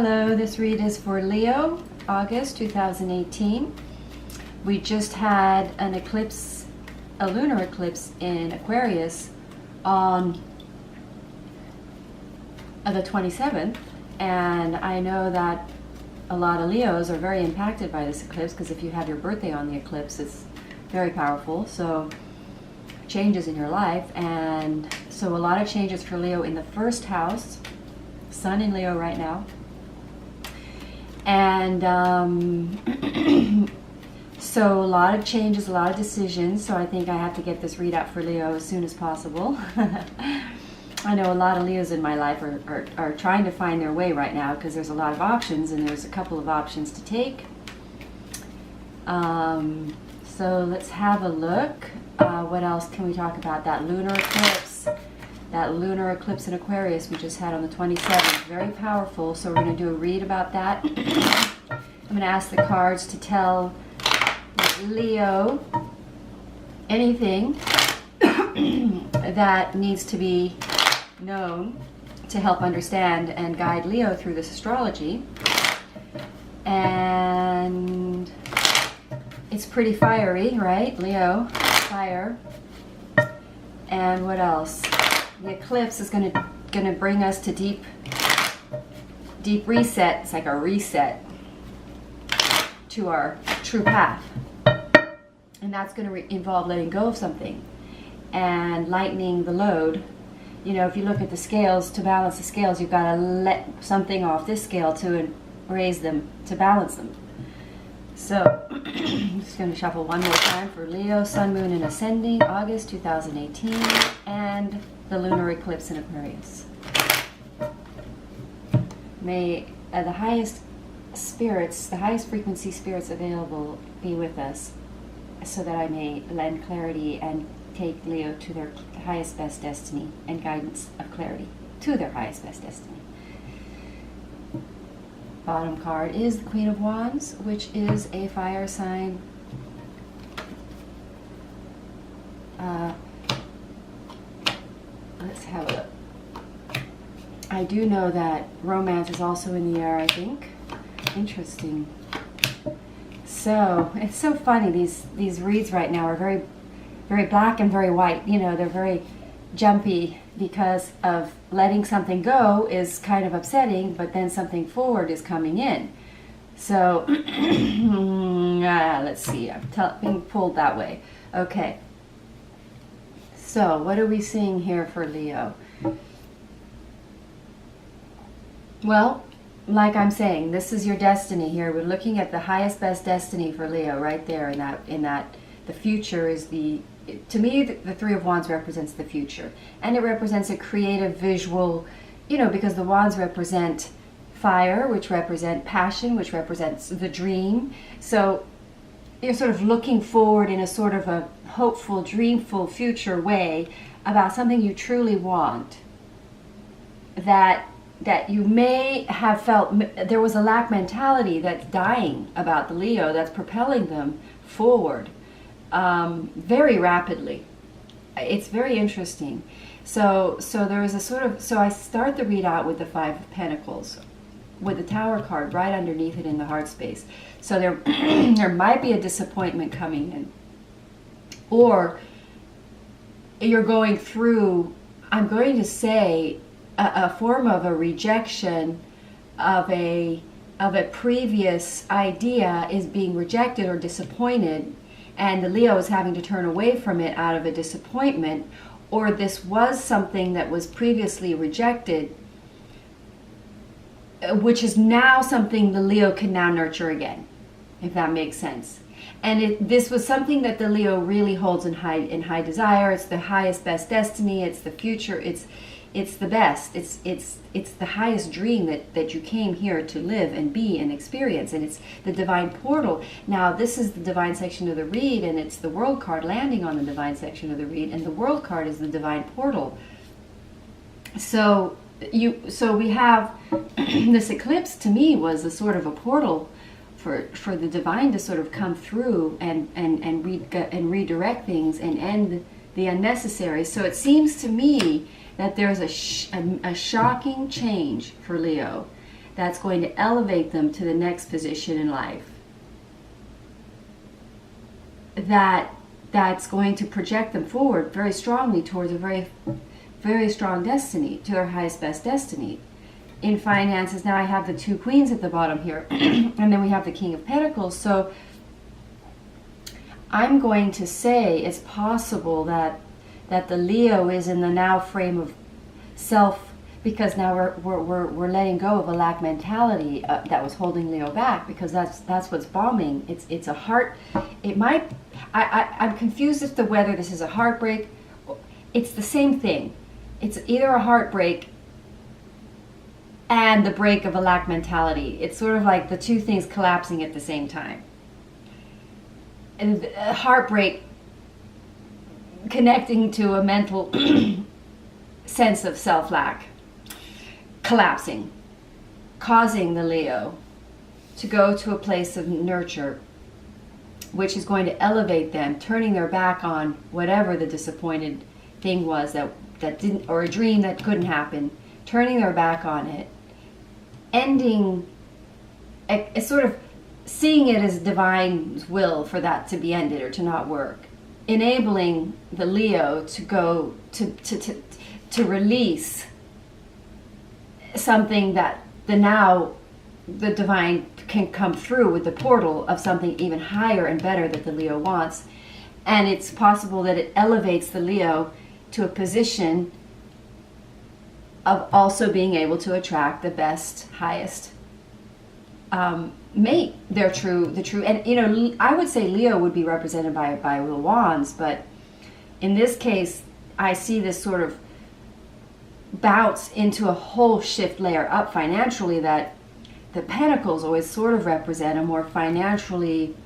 Hello, this read is for Leo, August 2018. We just had an eclipse, a lunar eclipse in Aquarius on the 27th, and I know that a lot of Leos are very impacted by this eclipse because if you have your birthday on the eclipse, it's very powerful. So changes in your life, and so a lot of changes for Leo in the first house, Sun in Leo right now. And so a lot of changes, a lot of decisions. So I think I have to get this readout for Leo as soon as possible. I know a lot of Leos in my life are trying to find their way right now because there's a lot of options, and there's a couple of options to take. So let's have a look. What else can we talk about? That lunar eclipse. That lunar eclipse in Aquarius we just had on the 27th. Very powerful. So we're going to do a read about that. I'm going to ask the cards to tell Leo anything that needs to be known to help understand and guide Leo through this astrology. And it's pretty fiery, right? Leo, fire. And what else? The eclipse is going to bring us to deep reset. It's like a reset to our true path, and that's going to involve letting go of something and lightening the load. You know, if you look at the scales, to balance the scales, you've got to let something off this scale to raise them, to balance them. So I'm just going to shuffle one more time for Leo, Sun, Moon, and Ascending, August 2018, and the lunar eclipse in Aquarius. May the highest spirits, the highest frequency spirits available be with us, so that I may lend clarity and take Leo to their highest best destiny and guidance of clarity to their highest best destiny. Bottom card is the Queen of Wands, which is a fire sign. Let's have a look. I do know that romance is also in the air, I think. Interesting. So it's so funny. These reads right now are very, very black and very white. You know, they're very jumpy because of letting something go is kind of upsetting, but then something forward is coming in. So let's see. I'm being pulled that way. Okay. So what are we seeing here for Leo? Well, like I'm saying, this is your destiny here. We're looking at the highest best destiny for Leo right there. In that the future is to me, the Three of Wands represents the future, and it represents a creative visual, you know, because the wands represent fire, which represent passion, which represents the dream. So you're sort of looking forward in a sort of a hopeful, dreamful future way about something you truly want, that you may have felt there was a lack mentality that's dying about the Leo, that's propelling them forward very rapidly. It's very interesting. So there is a sort of, so I start the readout with the Five of Pentacles, with the Tower card right underneath it in the heart space. So there might be a disappointment coming in, or you're going through, I'm going to say, a form of a rejection of a previous idea is being rejected or disappointed, and the Leo is having to turn away from it out of a disappointment, or this was something that was previously rejected, which is now something the Leo can now nurture again, if that makes sense. And this was something that the Leo really holds in high desire. It's the highest best destiny. It's the future. It's the best. It's the highest dream that you came here to live and be and experience, and it's the divine portal. Now this is the divine section of the read, and it's the world card landing on the divine section of the read, and the world card is the divine portal. So we have this eclipse, to me, was a sort of a portal for the divine to sort of come through and redirect things and end the unnecessary. So it seems to me that there's a shocking change for Leo that's going to elevate them to the next position in life. That's going to project them forward very strongly towards a very, very strong destiny, to their highest best destiny. In finances, now I have the 2 queens at the bottom here, and then we have the King of Pentacles. So I'm going to say it's possible that the Leo is in the now frame of self, because now we're letting go of a lack mentality that was holding Leo back, because that's what's bombing. It's a heart. It might. I'm confused as to whether this is a heartbreak. It's the same thing. It's either a heartbreak and the break of a lack mentality. It's sort of like the 2 things collapsing at the same time. And heartbreak connecting to a mental sense of self-lack, collapsing, causing the Leo to go to a place of nurture, which is going to elevate them, turning their back on whatever the disappointed thing was that didn't, or a dream that couldn't happen, turning their back on it, ending, a sort of seeing it as divine's will for that to be ended or to not work, enabling the Leo to go to release something that the divine can come through with the portal of something even higher and better that the Leo wants. And it's possible that it elevates the Leo to a position of also being able to attract the best, highest mate, the true, and I would say Leo would be represented by the wands, but in this case, I see this sort of bounce into a whole shift layer up financially, that the Pentacles always sort of represent a more financially,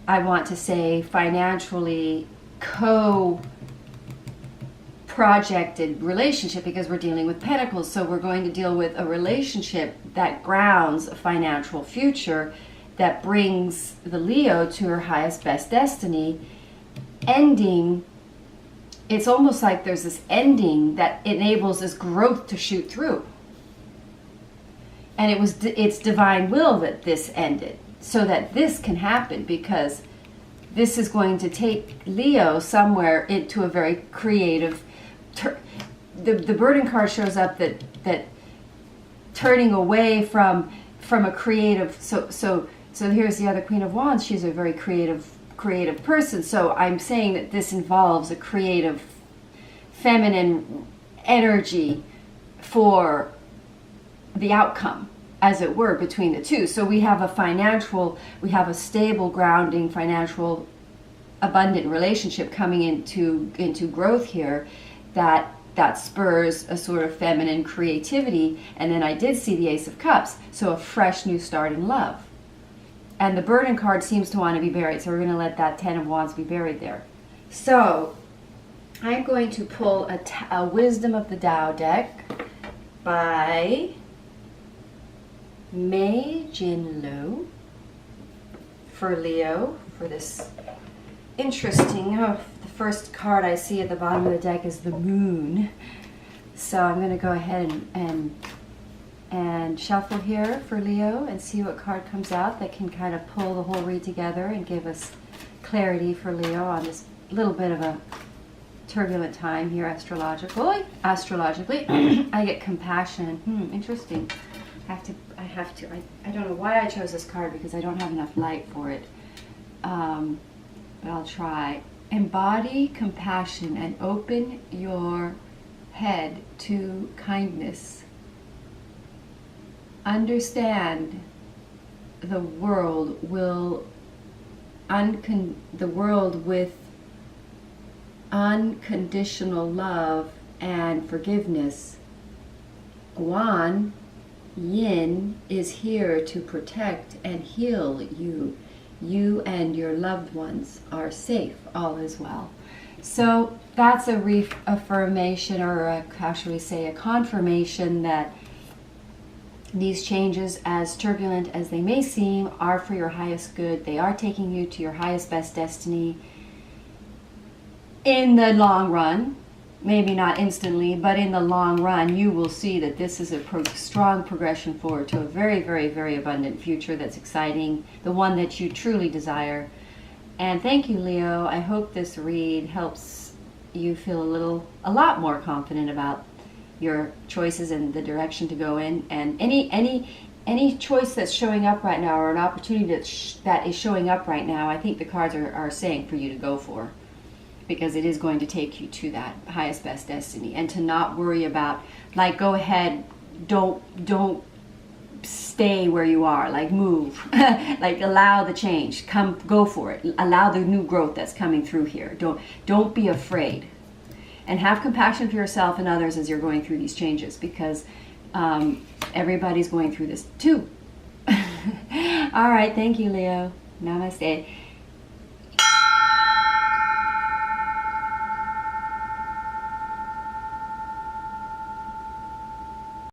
I want to say, financially projected relationship, because we're dealing with Pentacles. So we're going to deal with a relationship that grounds a financial future, that brings the Leo to her highest best destiny, ending. It's almost like there's this ending that enables this growth to shoot through. And it's divine will that this ended, so that this can happen, because this is going to take Leo somewhere into a very creative. The burden card shows up that turning away from a creative. So here's the other Queen of Wands. She's a very creative person. So I'm saying that this involves a creative, feminine energy for the outcome, as it were, between the two. So we have a stable, grounding, financial, abundant relationship coming into growth here, that spurs a sort of feminine creativity. And then I did see the Ace of Cups, so a fresh new start in love. And the burden card seems to want to be buried, so we're going to let that 10 of Wands be buried there. So I'm going to pull a Wisdom of the Tao deck by Mei Jin Liu for Leo, for this interesting, the first card I see at the bottom of the deck is the Moon. So I'm going to go ahead and shuffle here for Leo and see what card comes out that can kind of pull the whole read together and give us clarity for Leo on this little bit of a turbulent time here astrologically. I get compassion. Interesting. I don't know why I chose this card, because I don't have enough light for it. But I'll try. Embody compassion and open your head to kindness. Understand the world with unconditional love and forgiveness. Guan Yin is here to protect and heal you. You and your loved ones are safe. All is well. So that's a reaffirmation, or how should we say, a confirmation that these changes, as turbulent as they may seem, are for your highest good. They are taking you to your highest best destiny in the long run. maybe not instantly, but in the long run, you will see that this is a strong progression forward to a very, very, very abundant future that's exciting, the one that you truly desire. And thank you, Leo. I hope this read helps you feel a lot more confident about your choices and the direction to go in. And any choice that's showing up right now, or an opportunity that is showing up right now, I think the cards are saying for you to go for, because it is going to take you to that highest best destiny. And to not worry about, like, go ahead, don't stay where you are, like move, like allow the change, go for it, allow the new growth that's coming through here. Don't be afraid, and have compassion for yourself and others as you're going through these changes, because everybody's going through this too. All right, thank you, Leo. Namaste.